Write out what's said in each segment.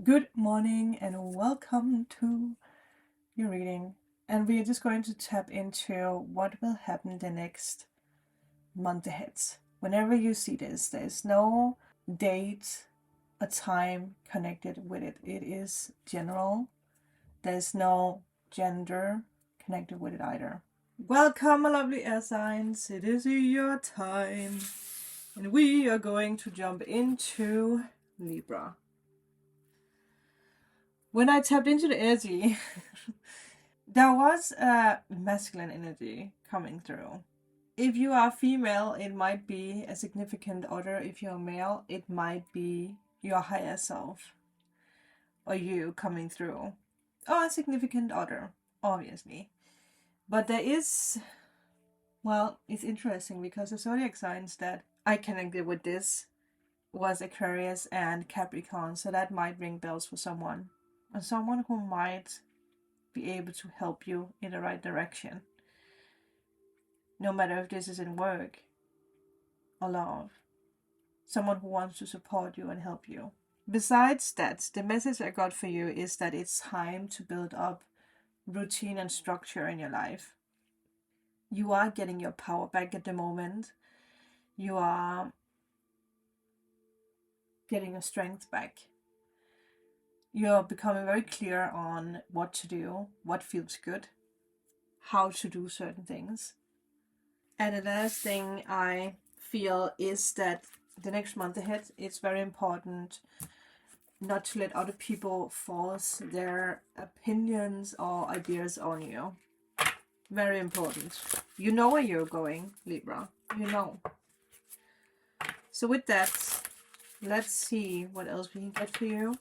Good morning and welcome to your reading. And we are just going to tap into what will happen the next month ahead. Whenever you see this, there's no date, a time connected with it. It is general. There's no gender connected with it either. Welcome, my lovely air signs. It is your time. And we are going to jump into Libra. When I tapped into the energy, there was a masculine energy coming through. If you are female, it might be a significant other. If you're male, it might be your higher self or you coming through. Or a significant other, obviously. But there is, well, it's interesting because the zodiac signs that I connected with this was Aquarius and Capricorn. So that might ring bells for someone. And someone who might be able to help you in the right direction. No matter if this is in work or love. Someone who wants to support you and help you. Besides that, the message I got for you is that it's time to build up routine and structure in your life. You are getting your power back at the moment. You are getting your strength back. You're becoming very clear on what to do, what feels good, how to do certain things. And the last thing I feel is that the next month ahead, it's very important not to let other people force their opinions or ideas on you. Very important. You know where you're going, Libra. You know. So with that, let's see what else we can get for you.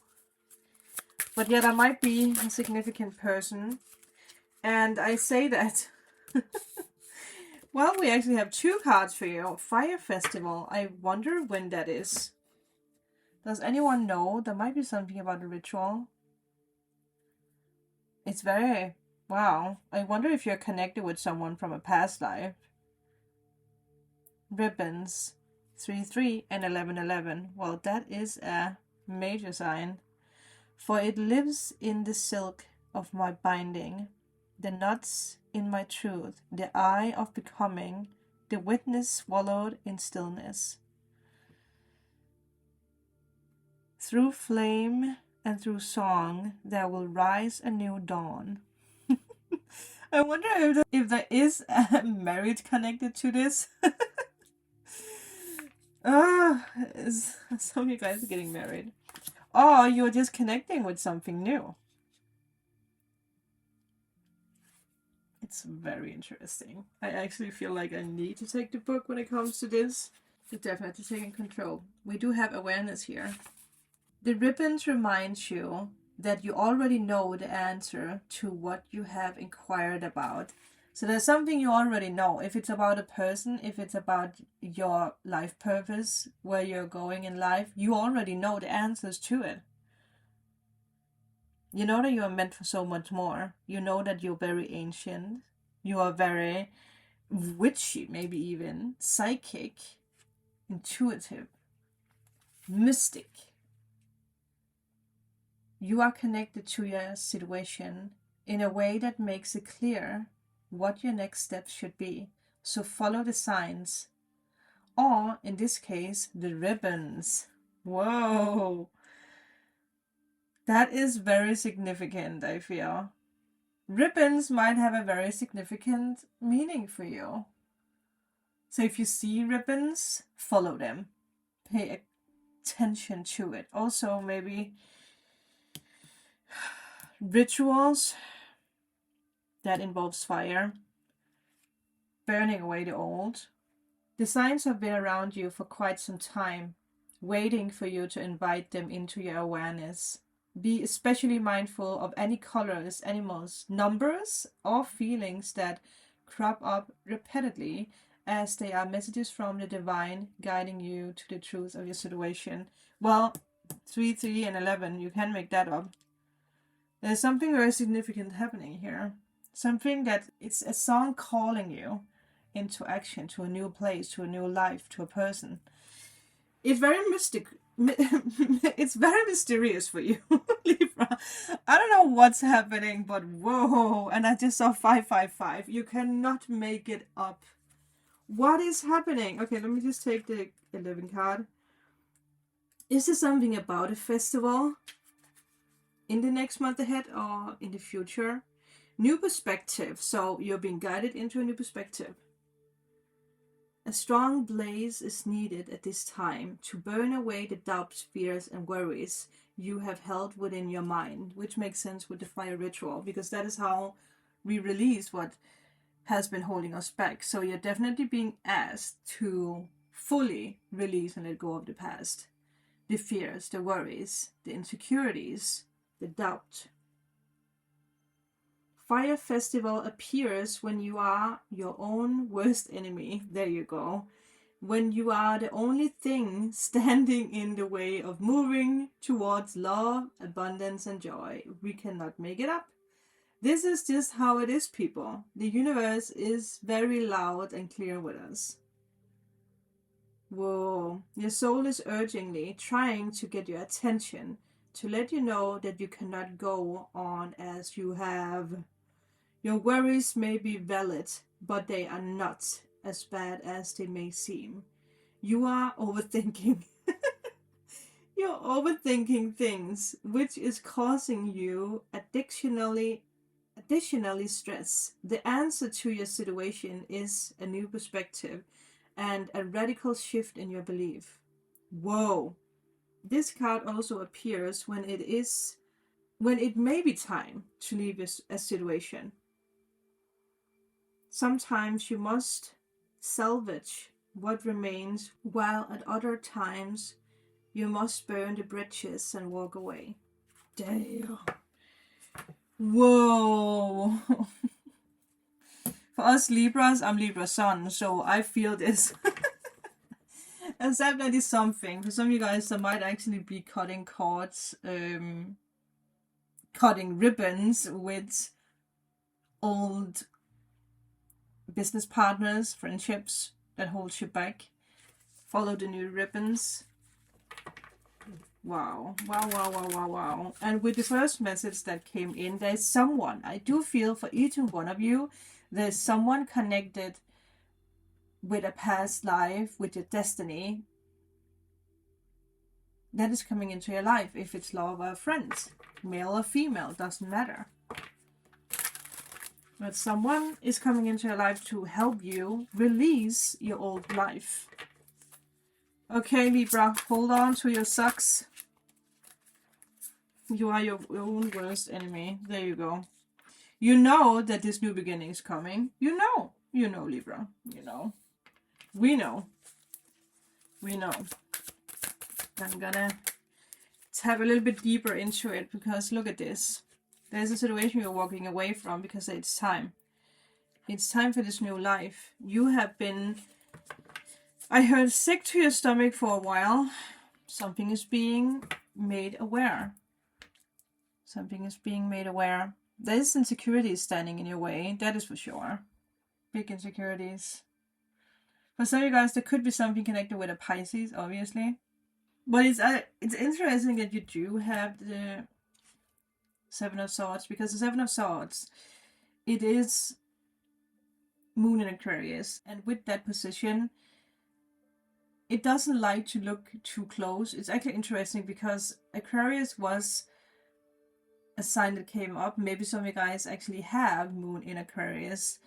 But yeah, there might be a significant person. And I say that... Well, we actually have two cards for you. Fire Festival. I wonder when that is. Does anyone know? There might be something about the ritual. It's very... Wow. I wonder if you're connected with someone from a past life. Ribbons. 3-3 and 11-11. Well, that is a major sign. For it lives in the silk of my binding, the knots in my truth, the eye of becoming, the witness swallowed in stillness. Through flame and through song, there will rise a new dawn. I wonder if there is a marriage connected to this. Some of you guys are getting married. Or you're just connecting with something new. It's very interesting. I actually feel like I need to take the book when it comes to this. You're definitely taking control. We do have awareness here. The ribbons remind you that you already know the answer to what you have inquired about. So there's something you already know. If it's about a person, if it's about your life purpose, where you're going in life, you already know the answers to it. You know that you are meant for so much more. You know that you're very ancient. You are very witchy, maybe even psychic, intuitive, mystic. You are connected to your situation in a way that makes it clear what your next steps should be. So follow the signs. Or, in this case, the ribbons. Whoa! That is very significant, I feel. Ribbons might have a very significant meaning for you. So if you see ribbons, follow them. Pay attention to it. Also, maybe rituals that involves fire, burning away the old. The signs have been around you for quite some time, waiting for you to invite them into your awareness. Be especially mindful of any colors, animals, numbers, or feelings that crop up repeatedly, as they are messages from the divine guiding you to the truth of your situation. Well, 3, 3, and 11, you can make that up. There's something very significant happening here. Something that it's a song calling you into action, to a new place, to a new life, to a person. It's very mystic. It's very mysterious for you. Libra. I don't know what's happening, but whoa. And I just saw 555. You cannot make it up. What is happening? Okay, let me just take the 11 card. Is there something about a festival in the next month ahead or in the future? New perspective. So you're being guided into a new perspective. A strong blaze is needed at this time to burn away the doubts, fears, and worries you have held within your mind, which makes sense with the fire ritual, because that is how we release what has been holding us back. So you're definitely being asked to fully release and let go of the past, the fears, the worries, the insecurities, the doubt. Fire festival appears when you are your own worst enemy. There you go. When you are the only thing standing in the way of moving towards love, abundance, and joy. We cannot make it up. This is just how it is, people. The universe is very loud and clear with us. Whoa. Your soul is urgently trying to get your attention, to let you know that you cannot go on as you have. Your worries may be valid, but they are not as bad as they may seem. You are overthinking. You're overthinking things, which is causing you additionally stress. The answer to your situation is a new perspective and a radical shift in your belief. Whoa. This card also appears when it may be time to leave a situation. Sometimes you must salvage what remains, while at other times you must burn the bridges and walk away. Damn. Whoa. For us Libras, I'm Libra Sun, so I feel this. And 7 is something. For some of you guys, that might actually be cutting cords, cutting ribbons with old business partners, friendships that hold you back. Follow the new ribbons. Wow. Wow, wow, wow, wow, wow. And with the first message that came in, there's someone, I do feel for each and one of you, there's someone connected with a past life, with your destiny, that is coming into your life. If it's love or friends, male or female, doesn't matter. But someone is coming into your life to help you release your old life. Okay, Libra, hold on to your socks. You are your own worst enemy. There you go. You know that this new beginning is coming. You know, Libra. You know. We know. We know. I'm gonna tap a little bit deeper into it, because look at this. There's a situation you're walking away from because it's time. It's time for this new life. You have been, I heard, sick to your stomach for a while. Something is being made aware. Something is being made aware. There's insecurities standing in your way, that is for sure. Big insecurities. For some of you guys, there could be something connected with a Pisces, obviously. But it's interesting that you do have the 7 of Swords, because the 7 of Swords, it is Moon in Aquarius, and with that position, it doesn't like to look too close. It's actually interesting because Aquarius was a sign that came up. Maybe some of you guys actually have Moon in Aquarius,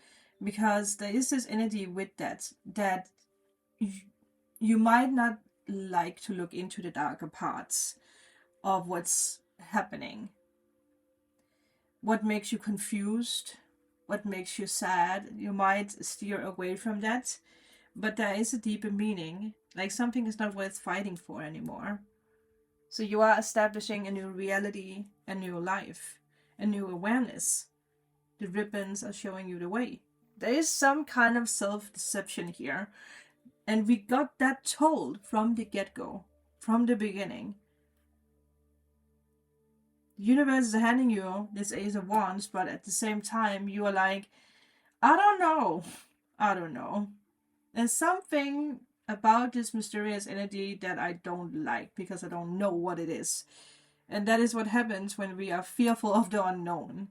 because there is this energy with that you might not like to look into the darker parts of what's happening. What makes you confused, what makes you sad, you might steer away from that. But there is a deeper meaning, like something is not worth fighting for anymore. So you are establishing a new reality, a new life, a new awareness. The ribbons are showing you the way. There is some kind of self-deception here. And we got that told from the get-go, from the beginning. The universe is handing you this Ace of Wands, but at the same time, you are like, I don't know. There's something about this mysterious energy that I don't like, because I don't know what it is. And that is what happens when we are fearful of the unknown.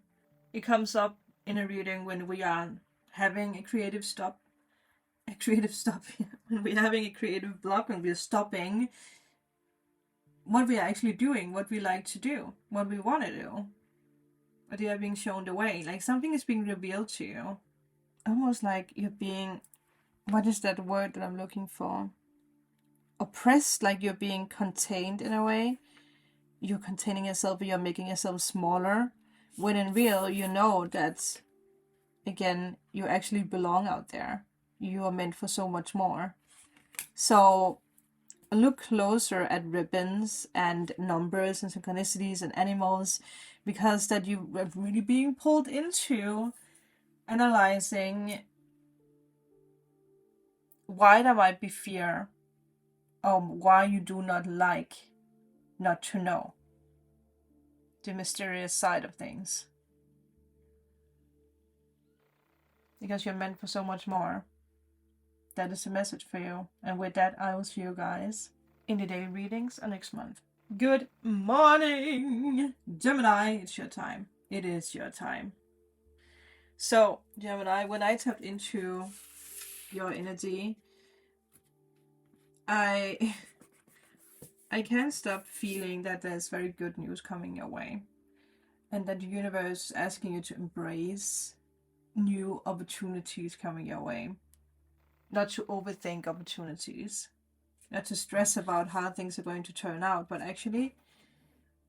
It comes up in a reading when we are having a creative stop. When we're having a creative block, when we're stopping what we are actually doing, what we like to do, what we want to do. But you are being shown the way. Like something is being revealed to you. Almost like you're being, what is that word that I'm looking for? Oppressed, like you're being contained in a way. You're containing yourself, but you're making yourself smaller. When in real, you know that, again, you actually belong out there. You are meant for so much more. So look closer at ribbons and numbers and synchronicities and animals, because that you are really being pulled into analyzing why there might be fear, or why you do not like not to know the mysterious side of things. Because you're meant for so much more. That is the message for you. And with that, I will see you guys in the daily readings next month. Good morning, Gemini. It's your time. It is your time. So, Gemini, when I tapped into your energy, I can't stop feeling that there's very good news coming your way. And that the universe is asking you to embrace new opportunities coming your way. Not to overthink opportunities. Not to stress about how things are going to turn out, but actually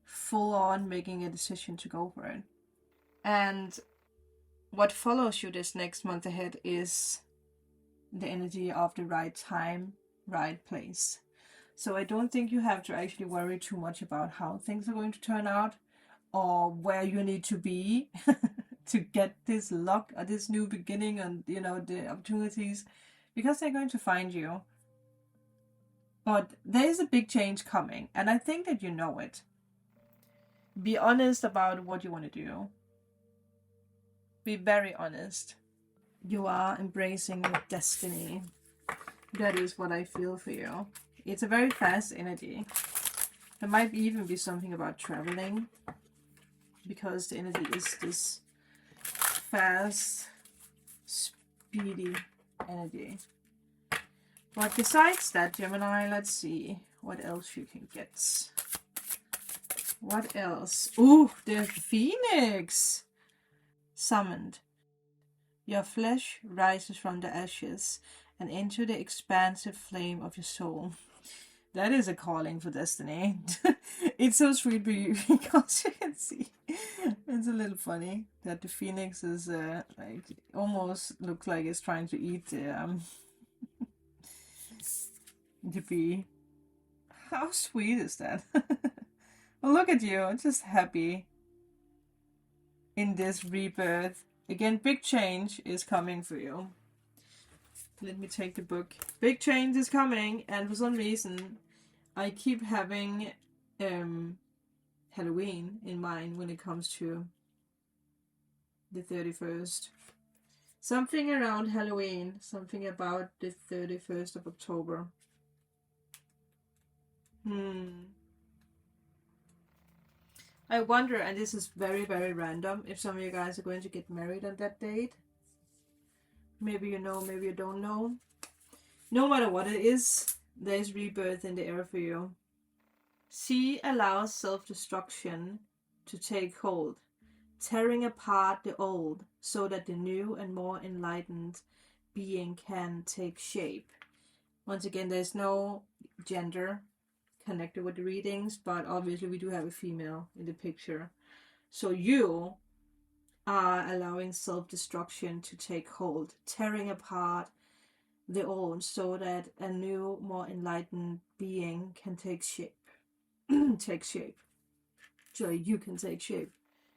full on making a decision to go for it. And what follows you this next month ahead is the energy of the right time, right place. So I don't think you have to actually worry too much about how things are going to turn out or where you need to be to get this luck or this new beginning and, you know, the opportunities, because they're going to find you. But there is a big change coming, and I think that you know it. Be honest about what you want to do. Be very honest. You are embracing your destiny. That is what I feel for you. It's a very fast energy. There might even be something about traveling, because the energy is this fast, speedy energy. But besides that, Gemini, let's see what else you can get. What else? Ooh, the Phoenix! Summoned. Your flesh rises from the ashes and into the expansive flame of your soul. That is a calling for destiny. It's so sweet because you can see. It's a little funny that the Phoenix is like almost looks like it's trying to eat the bee. How sweet is that? Well, look at you, just happy in this rebirth. Again, big change is coming for you. Let me take the book. Big change is coming, and for some reason, I keep having Halloween in mind when it comes to the 31st. Something around Halloween, something about the 31st of October. I wonder, and this is very, very random, if some of you guys are going to get married on that date. Maybe you know, maybe you don't know. No matter what it is, there's rebirth in the air for you. She allows self-destruction to take hold, tearing apart the old so that the new and more enlightened being can take shape. Once again, there's no gender connected with the readings, but obviously we do have a female in the picture. So you are allowing self-destruction to take hold, tearing apart the old so that a new, more enlightened being can take shape. Take shape. So you can take shape.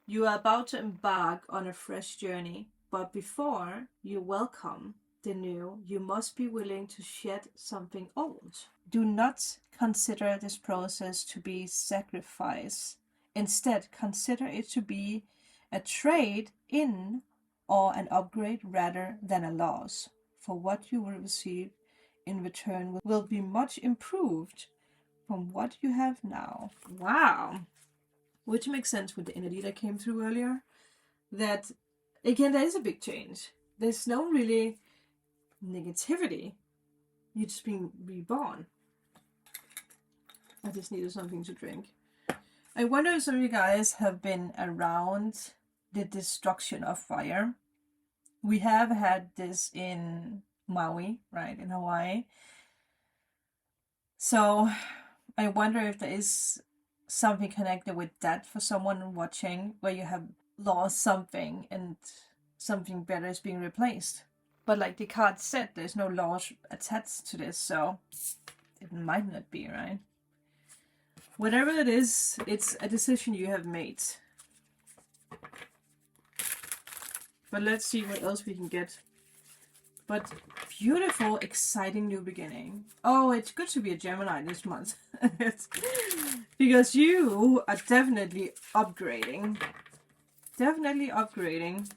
You are about to embark on a fresh journey, but before you welcome the new, you must be willing to shed something old. Do not consider this process to be sacrifice. Instead, consider it to be a trade in or an upgrade rather than a loss. For what you will receive in return will be much improved from what you have now. Wow. which makes sense with the energy that came through earlier. That, again, there is a big change. There's no really negativity. You're just being reborn. I just needed something to drink. I wonder if some of you guys have been around the destruction of fire. We have had this in Maui, right, in Hawaii. So I wonder if there is something connected with that for someone watching, where you have lost something and something better is being replaced. But like the card said, there's no loss attached to this, so it might not be, right? Whatever it is, it's a decision you have made. But let's see what else we can get. But beautiful, exciting new beginning. Oh, it's good to be a Gemini this month. Because you are definitely upgrading. Definitely upgrading.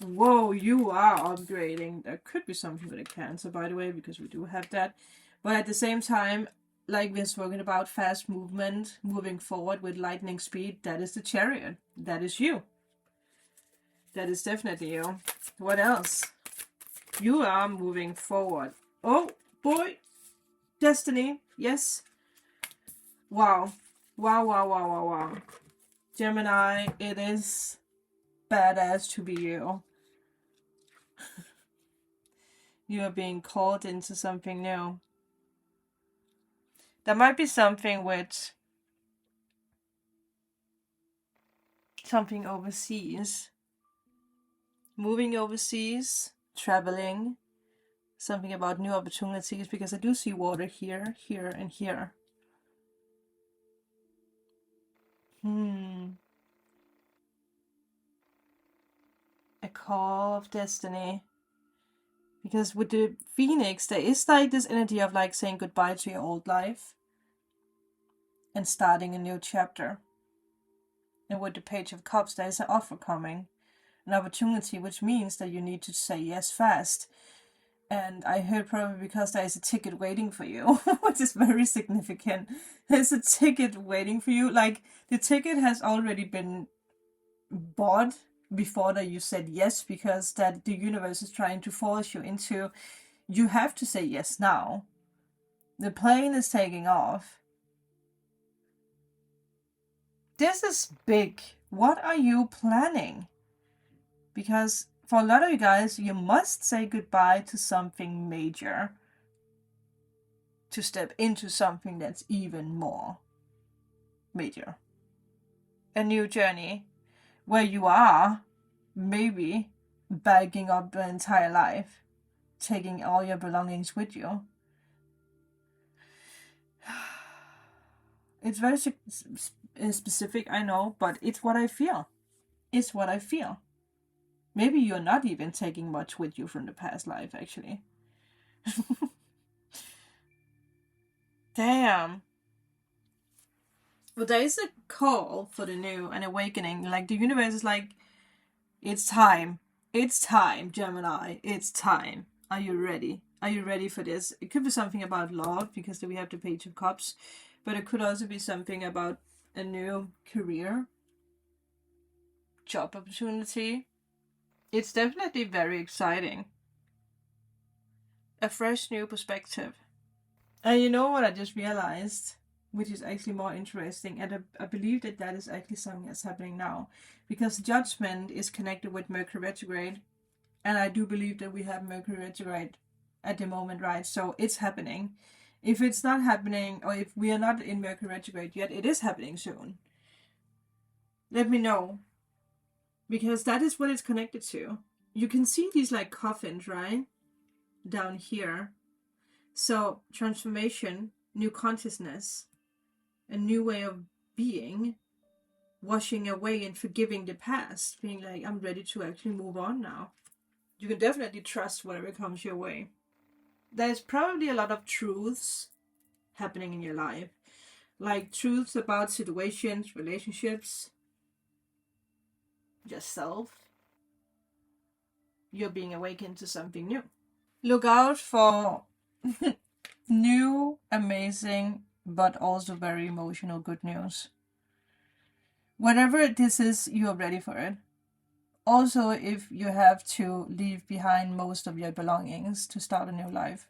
Whoa, you are upgrading. There could be something with a Cancer, by the way, because we do have that. But at the same time, like we've spoken about, fast movement, moving forward with lightning speed, that is the Chariot. That is you. That is definitely you. What else? You are moving forward. Oh, boy. Destiny. Yes. Wow. Wow, wow, wow, wow, wow. Gemini, it is badass to be you. You are being called into something new. There might be something with something overseas. Moving overseas, traveling, something about new opportunities, because I do see water here, here, and here. A call of destiny. Because with the Phoenix, there is like this energy of like saying goodbye to your old life and starting a new chapter. And with the Page of Cups, there is an offer coming, an opportunity, which means that you need to say yes fast. And I heard probably because there is a ticket waiting for you, which is very significant. There's a ticket waiting for you. Like, the ticket has already been bought before that you said yes, because that the universe is trying to force you into, you have to say yes now. The plane is taking off. This is big. What are you planning? Because for a lot of you guys, you must say goodbye to something major to step into something that's even more major. A new journey where you are maybe bagging up the entire life, taking all your belongings with you. It's very specific, I know, but it's what I feel. It's what I feel. Maybe you're not even taking much with you from the past life, actually. Damn. But there is a call for the new, an awakening. Like, the universe is like, it's time. It's time, Gemini. It's time. Are you ready? Are you ready for this? It could be something about love, because we have the Page of Cups. But it could also be something about a new career, job opportunity. It's definitely very exciting. A fresh new perspective. And you know what I just realized, which is actually more interesting, and I believe that that is actually something that's happening now, because Judgment is connected with Mercury retrograde, and I do believe that we have Mercury retrograde at the moment, right? So it's happening. If it's not happening, or if we are not in Mercury retrograde yet, it is happening soon. Let me know, because that is what it's connected to. You can see these like coffins, right? Down here. So transformation, new consciousness, a new way of being, washing away and forgiving the past, being like, I'm ready to actually move on now. You can definitely trust whatever comes your way. There's probably a lot of truths happening in your life, like truths about situations, relationships, yourself. You're being awakened to something new. Look out for new, amazing, but also very emotional good news. Whatever this is, you are ready for it. Also, if you have to leave behind most of your belongings to start a new life.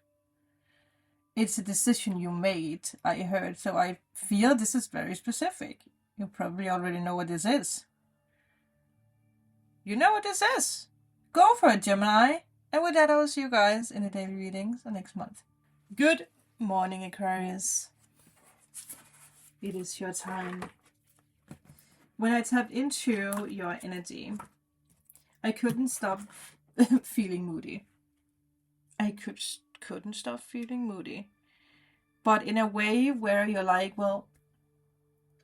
It's a decision you made, I heard, so I feel this is very specific. You probably already know what this is. You know what this is. Go for it, Gemini. And with that, I will see you guys in the daily readings next month. Good morning, Aquarius. It is your time. When I tapped into your energy, I couldn't stop feeling moody. I couldn't stop feeling moody. But in a way where you're like, well,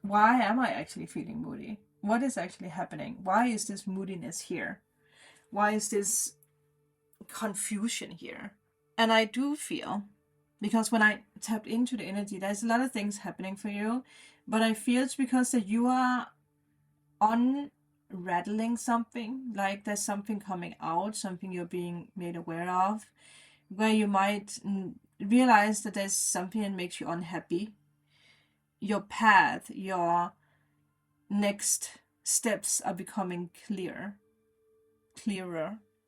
why am I actually feeling moody? What is actually happening? Why is this moodiness here? Why is this confusion here? And I do feel, because when I tapped into the energy, there's a lot of things happening for you, but I feel it's because that you are unraveling something, like there's something coming out, something you're being made aware of, where you might realize that there's something that makes you unhappy. Your path, your next steps are becoming clearer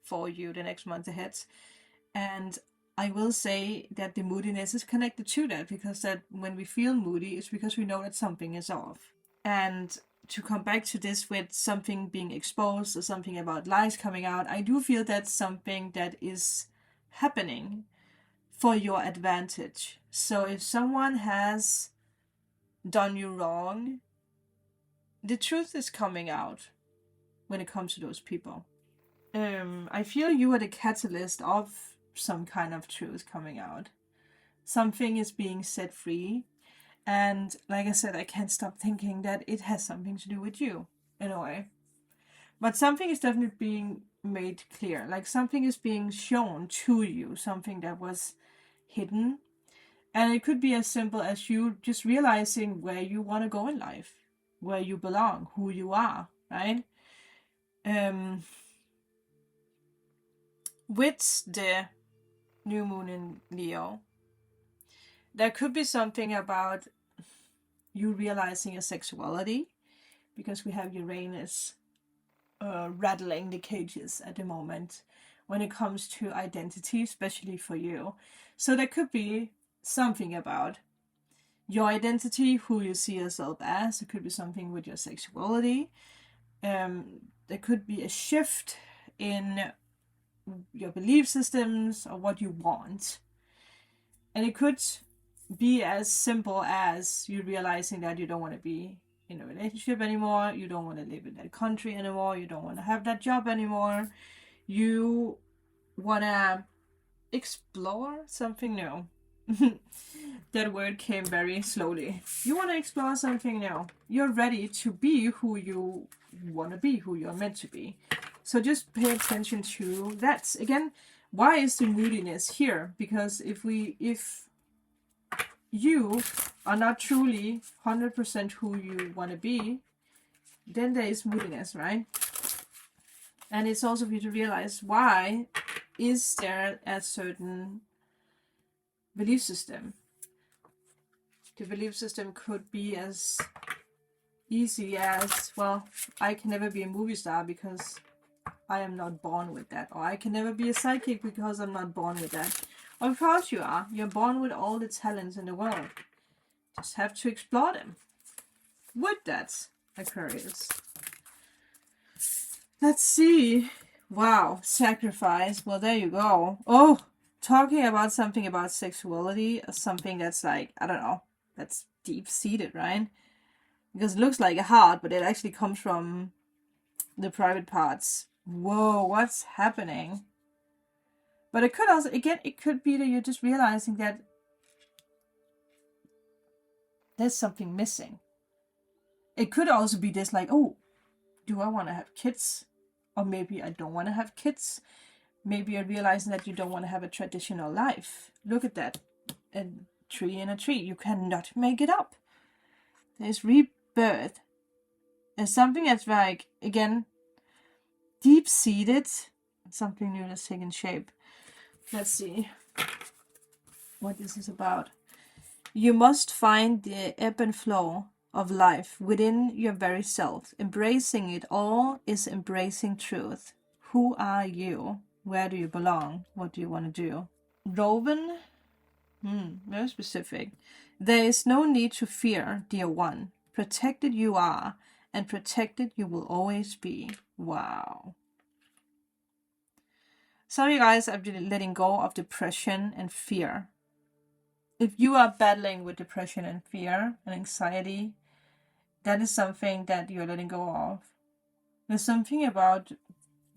for you the next month ahead. And I will say that the moodiness is connected to that, because that when we feel moody, it's because we know that something is off. And to come back to this with something being exposed or something about lies coming out, I do feel that's something that is happening for your advantage. So if someone has done you wrong, the truth is coming out when it comes to those people. I feel you are the catalyst of some kind of truth coming out. Something is being set free. And like I said, I can't stop thinking that it has something to do with you, in a way. But something is definitely being made clear. Like something is being shown to you, something that was hidden. And it could be as simple as you just realizing where you want to go in life, where you belong, who you are, right? With the new moon in Leo, there could be something about you realizing your sexuality, because we have Uranus rattling the cages at the moment when it comes to identity, especially for you. So there could be something about your identity, who you see yourself as. It could be something with your sexuality. There could be a shift in your belief systems or what you want. And it could be as simple as you realizing that you don't want to be in a relationship anymore, you don't want to live in that country anymore, you don't want to have that job anymore, you want to explore something new. That word came very slowly. You want to explore something new. You're ready to be who you want to be, who you're meant to be. So just pay attention to that. Again, why is the moodiness here? Because if you are not truly 100% who you want to be, then there is moodiness, right? And it's also for you to realize, why is there a certain belief system? The belief system could be as easy as, well, I can never be a movie star because I am not born with that. Or I can never be a psychic because I'm not born with that. Of course you are. You're born with all the talents in the world. Just have to explore them. With that, Aquarius. Let's see. Wow, sacrifice. Well, there you go. Oh, talking about something about sexuality, or something that's like, I don't know, that's deep-seated, right? Because it looks like a heart, but it actually comes from the private parts. Whoa, what's happening? But it could also, again, it could be that you're just realizing that there's something missing. It could also be this like, oh, do I want to have kids? Or maybe I don't want to have kids. Maybe you're realizing that you don't want to have a traditional life. Look at that. A tree in a tree. You cannot make it up. There's rebirth. There's something that's like, again, deep-seated. Something new that's taken shape. Let's see what this is about. You must find the ebb and flow of life within your very self. Embracing it all is embracing truth. Who are you? Where do you belong? What do you want to do? Rowan, very specific. There is no need to fear, dear one. Protected you are, and protected you will always be. Wow. Some of you guys have been letting go of depression and fear. If you are battling with depression and fear and anxiety, that is something that you're letting go of. There's something about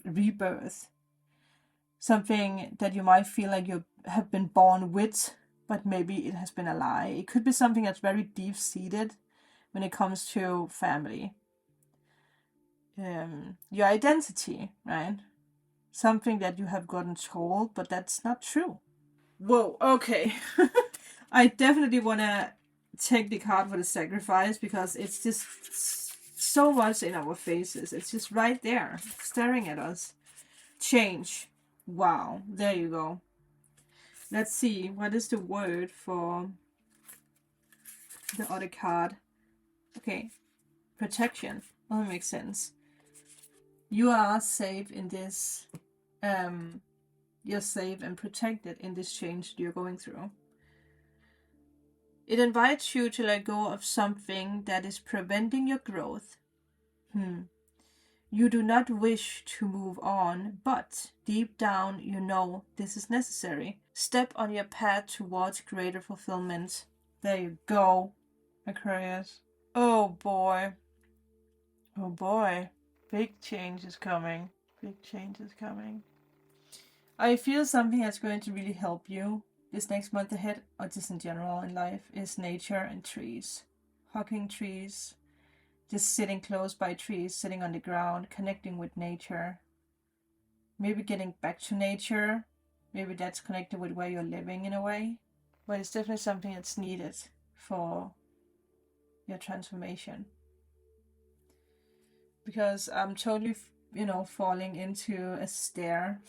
rebirth, something that you might feel like you have been born with, but maybe it has been a lie. It could be something that's very deep-seated when it comes to family. Your identity, right? Something that you have gotten told, but that's not true. Whoa, okay. I definitely want to take the card for the sacrifice because it's just so much in our faces. It's just right there, staring at us. Change. Wow, there you go. Let's see, what is the word for the other card? Okay, protection. Well, that makes sense. You are safe in this, you're safe and protected in this change that you're going through. It invites you to let go of something that is preventing your growth. You do not wish to move on, but deep down you know this is necessary. Step on your path towards greater fulfillment. There you go, Aquarius. Oh boy. Oh boy. Big change is coming. Big change is coming. I feel something that's going to really help you this next month ahead, or just in general in life, is nature and trees. Hugging trees. Just sitting close by trees, sitting on the ground, connecting with nature. Maybe getting back to nature. Maybe that's connected with where you're living in a way. But it's definitely something that's needed for your transformation. Because I'm totally, falling into a stare.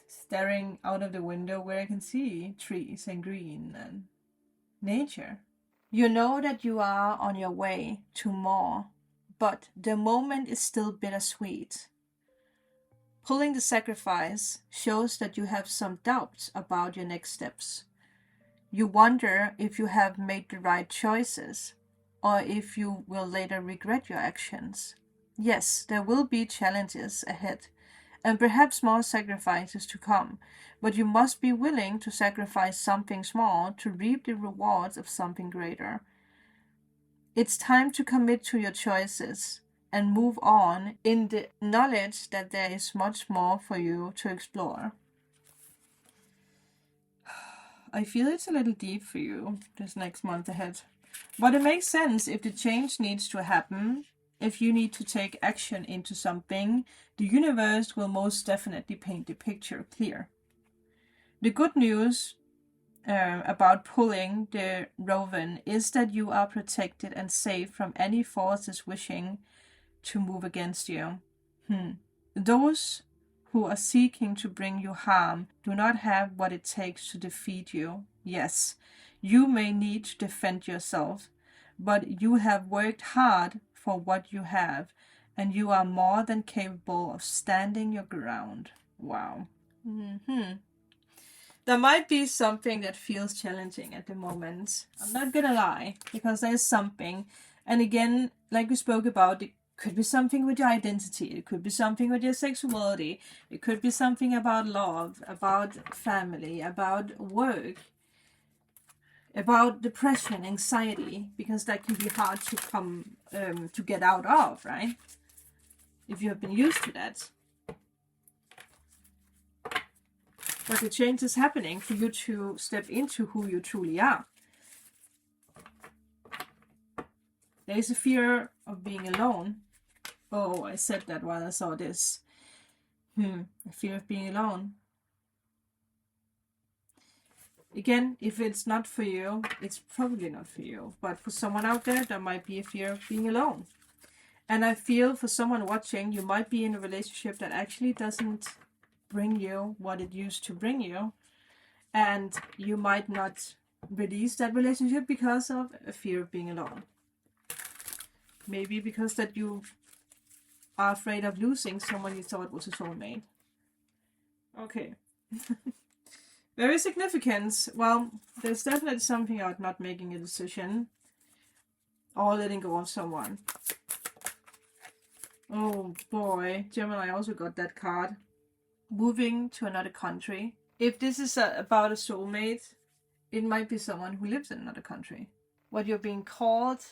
Staring out of the window where I can see trees and green and nature. You know that you are on your way to more, but the moment is still bittersweet. Pulling the sacrifice shows that you have some doubts about your next steps. You wonder if you have made the right choices, or if you will later regret your actions. Yes, there will be challenges ahead, and perhaps more sacrifices to come, but you must be willing to sacrifice something small to reap the rewards of something greater. It's time to commit to your choices and move on in the knowledge that there is much more for you to explore. I feel it's a little deep for you this next month ahead. But it makes sense if the change needs to happen. If you need to take action into something, the universe will most definitely paint the picture clear. The good news about pulling the Rowan is that you are protected and safe from any forces wishing to move against you. Those who are seeking to bring you harm do not have what it takes to defeat you. Yes, you may need to defend yourself, but you have worked hard for what you have, and you are more than capable of standing your ground. Wow. There might be something that feels challenging at the moment. I'm not gonna lie, because there's something. And again, like we spoke about, it could be something with your identity. It could be something with your sexuality. It could be something about love, about family, about work, about depression, anxiety, because that can be hard to come to get out of, right? If you have been used to that. But the change is happening for you to step into who you truly are. There is a fear of being alone. Oh, I said that while I saw this. A fear of being alone. Again, if it's not for you, it's probably not for you. But for someone out there, there might be a fear of being alone. And I feel for someone watching, you might be in a relationship that actually doesn't bring you what it used to bring you. And you might not release that relationship because of a fear of being alone. Maybe because that you are afraid of losing someone you thought was a soulmate. Okay. Very significant. Well, there's definitely something about not making a decision or letting go of someone. Oh boy, Gemini also got that card. Moving to another country. If this is about a soulmate, it might be someone who lives in another country. What you're being called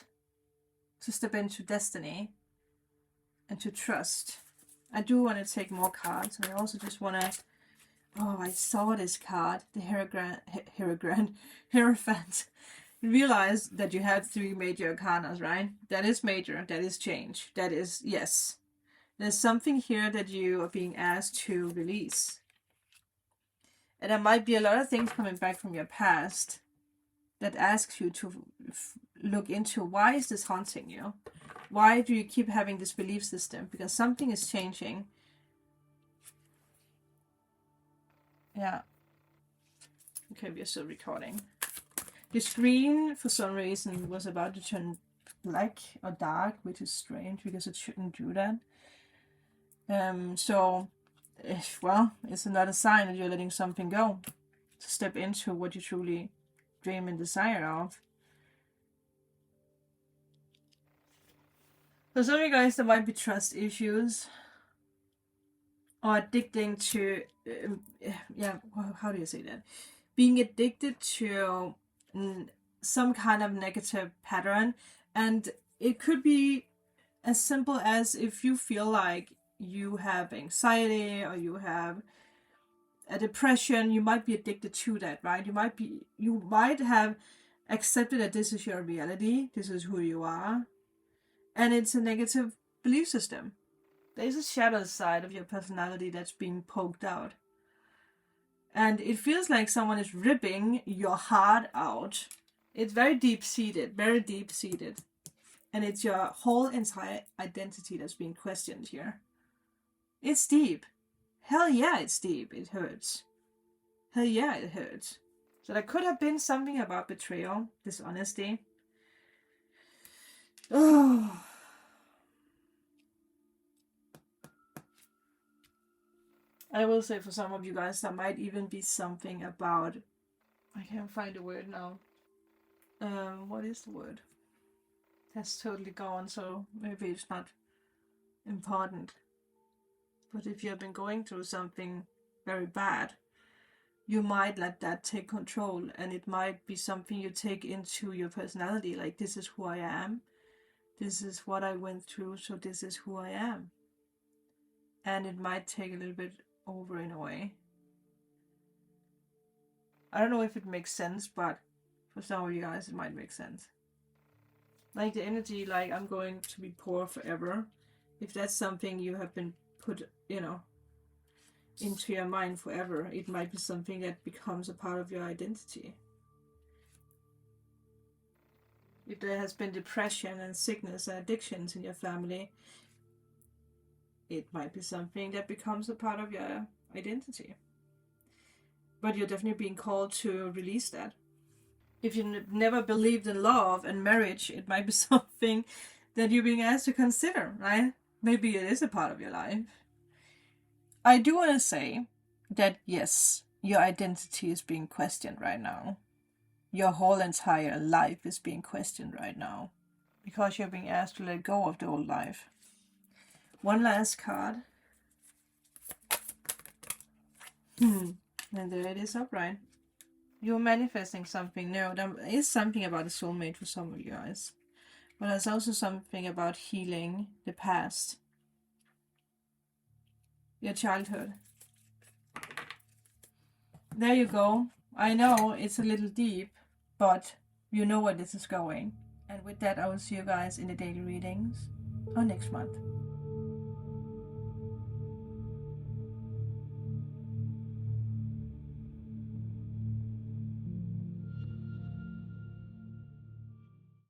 to step into destiny and to trust. I do want to take more cards. I also just want to... Oh, I saw this card, the Hierophant. Realize that you have 3 major arcanas, right? That is major, that is change, that is, yes. There's something here that you are being asked to release. And there might be a lot of things coming back from your past that asks you to look into, why is this haunting you? Why do you keep having this belief system? Because something is changing. Yeah. Okay, we're still recording. The screen, for some reason, was about to turn black or dark, which is strange because it shouldn't do that. Well, it's another sign that you're letting something go. To step into what you truly dream and desire of. For some of you guys, there might be trust issues. Or addicting to... how do you say that? Being addicted to some kind of negative pattern. And it could be as simple as if you feel like you have anxiety or you have a depression, you might be addicted to that, right? You might have accepted that this is your reality, this is who you are, and it's a negative belief system. There's a shadow side of your personality that's being poked out. And it feels like someone is ripping your heart out. It's very deep-seated, very deep-seated. And it's your whole entire identity that's being questioned here. It's deep. Hell yeah, it's deep. It hurts. Hell yeah, it hurts. So there could have been something about betrayal, dishonesty. Oh. I will say for some of you guys, there might even be something about... I can't find the word now. What is the word? That's totally gone, so maybe it's not important. But if you have been going through something very bad, you might let that take control, and it might be something you take into your personality, like, this is who I am, this is what I went through, so this is who I am. And it might take a little bit over in a way. I don't know if it makes sense, but for some of you guys it might make sense. Like the energy, like, I'm going to be poor forever. If that's something you have been put, into your mind forever, it might be something that becomes a part of your identity. If there has been depression and sickness and addictions in your family, it might be something that becomes a part of your identity. But you're definitely being called to release that. If you never believed in love and marriage, it might be something that you're being asked to consider, right? Maybe it is a part of your life. I do want to say that yes, your identity is being questioned right now. Your whole entire life is being questioned right now. Because you're being asked to let go of the old life. One last card. And there it is upright. You're manifesting something. No, there is something about a soulmate for some of you guys. But there's also something about healing the past. Your childhood. There you go. I know it's a little deep, but you know where this is going. And with that, I will see you guys in the daily readings or next month.